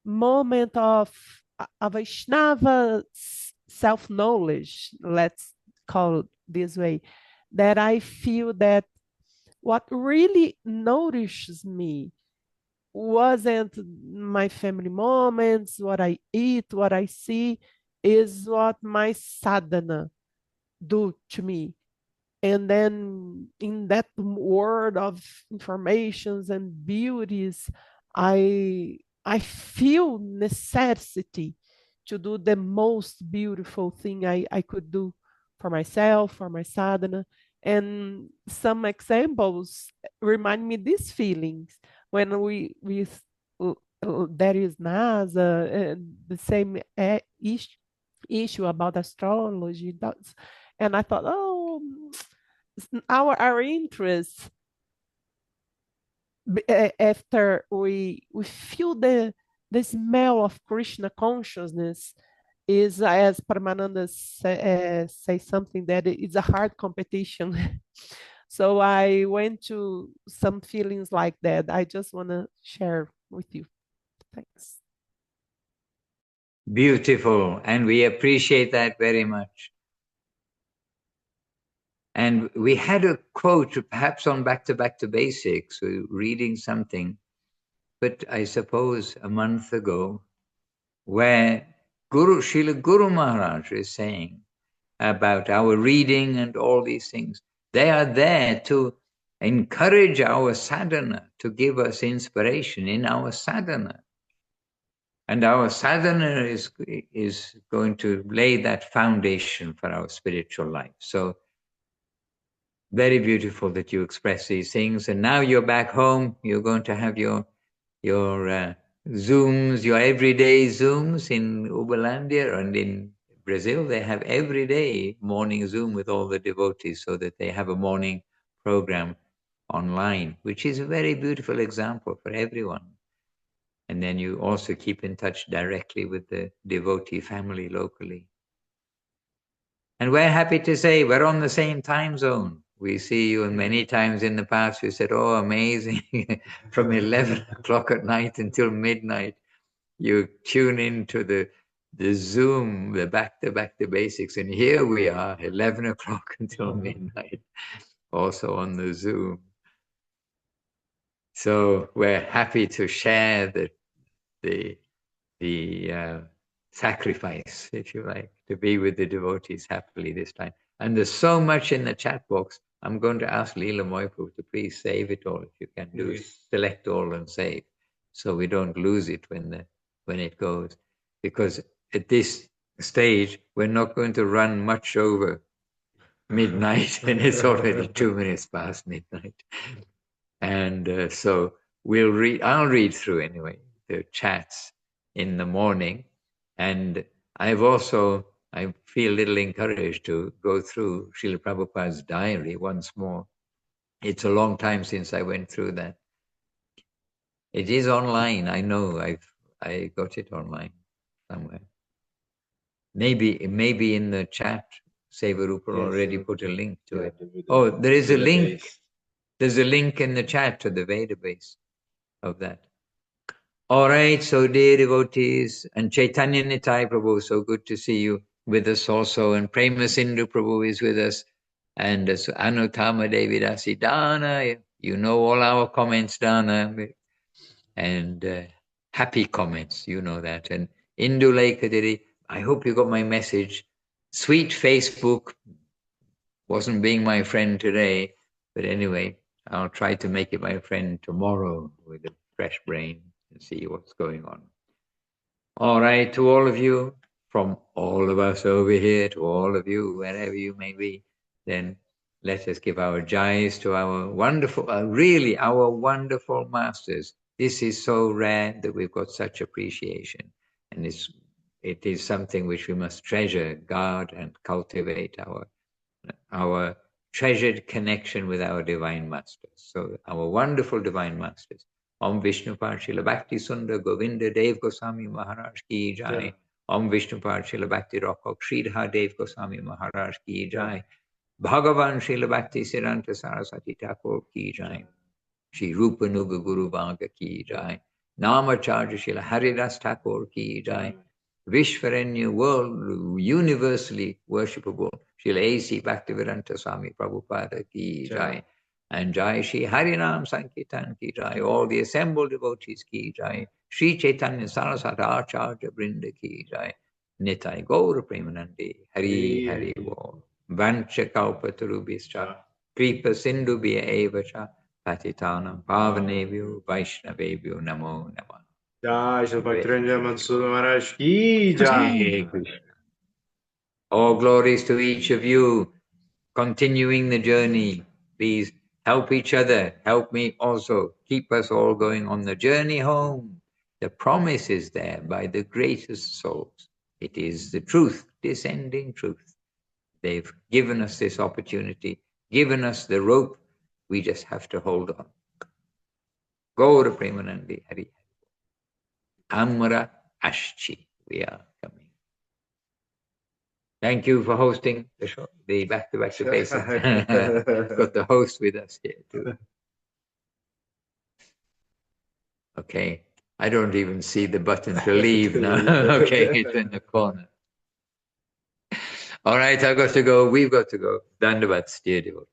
moment of a Vaishnava self-knowledge, let's call it this way, that I feel that what really nourishes me wasn't my family moments, what I eat, what I see, is what my sadhana do to me. And then in that world of informations and beauties, I feel necessity to do the most beautiful thing I could do for myself, for my sadhana. And some examples remind me these feelings when there is NASA and the same issue about astrology. And I thought, oh, our interest, after we feel the smell of Krishna consciousness, is, as Paramananda say something, that it's a hard competition. So I went to some feelings like that. I just want to share with you. Thanks. Beautiful, and we appreciate that very much. And we had a quote, perhaps on Back to Basics, reading something, but I suppose a month ago, where Srila Guru Maharaj is saying about our reading and all these things. They are there to encourage our sadhana to give us inspiration in our sadhana. And our sadhana is going to lay that foundation for our spiritual life. So very beautiful that you express these things. And now you're back home. You're going to have your Zooms, your everyday Zooms in Uberlandia, and in Brazil, they have everyday morning Zoom with all the devotees so that they have a morning program online, which is a very beautiful example for everyone. And then you also keep in touch directly with the devotee family locally. And we're happy to say we're on the same time zone. We see you, and many times in the past we said, oh, amazing, from 11 o'clock at night until midnight, you tune into the Zoom, the back to basics. And here we are, 11 o'clock until midnight, also on the Zoom. So we're happy to share the sacrifice, if you like, to be with the devotees happily this time. And there's so much in the chat box. I'm going to ask Leela Moipu to please save it all, if you can do it. Select all and save, so we don't lose it when it goes. Because at this stage, we're not going to run much over midnight, and it's already 2 minutes past midnight. And so I'll read through anyway, the chats in the morning. And I feel a little encouraged to go through Srila Prabhupada's diary once more. It's a long time since I went through that. It is online. I know I got it online somewhere. Maybe in the chat, Sevarupa already put a link to it. Oh, there is a link. There's a link in the chat to the database of that. All right, so dear devotees, and Chaitanya Nitai Prabhu, so good to see you with us also, and Prema Sindhu Prabhu is with us, and Anutama Devidasi Dana, you know all our comments, Dana, and happy comments, you know that, and Indulay Kadiri, I hope you got my message. Sweet Facebook wasn't being my friend today, but anyway, I'll try to make it my friend tomorrow with a fresh brain and see what's going on. All right, to all of you, from all of us over here, to all of you, wherever you may be, then let us give our jais to our wonderful, really our wonderful masters. This is so rare that we've got such appreciation. And it is something which we must treasure, guard, and cultivate our treasured connection with our divine masters. So our wonderful divine masters. Om Vishnu Parshila Bhakti Sundar Govinda Dev Goswami Maharaj Ki Jai. Om Vishnu Parshila Bhakti Rakok Sridhar Dev Goswami Maharaj Ki Jai. Bhagavan Srila Bhakti Siddhanta Saraswati Thakur Ki Jai. Shri Rupa Nuga Guru Bhanga Ki Jai. Namacharya Srila Haridas Thakur Ki Jai. Vishvaranya, world universally worshipable, Srila A.C. Bhaktivedanta Swami Prabhupada Ki Jai. And Jai Shri Harinam Sankirtan Ki Jai. All the assembled devotees Ki Jai. Shri Chaitanya Saraswata Acharya Brinda Ki Jai. Nitai Gaura Premanandi Hari Hari Bol. Vancha Kalpatarubhischa. Kripa Sindhubhya Evacha. Patitanam Pavanebhyo Vaishnavebhyo Namo Namah. Jai Srila BR Madhusudan Maharaj Ki Jai. All glories to each of you. Continuing the journey, please help each other. Help me also. Keep us all going on the journey home. The promise is there by the greatest souls. It is the truth, descending truth. They've given us this opportunity, given us the rope. We just have to hold on. Gaura Premanandi Hari. Amra Ashchi. We are coming. Thank you for hosting the show, the back-to-back basics. Got the host with us here too. Okay, I don't even see the button to leave now. Okay, it's in the corner. All right, I've got to go. We've got to go. Dandavats, dear devotees.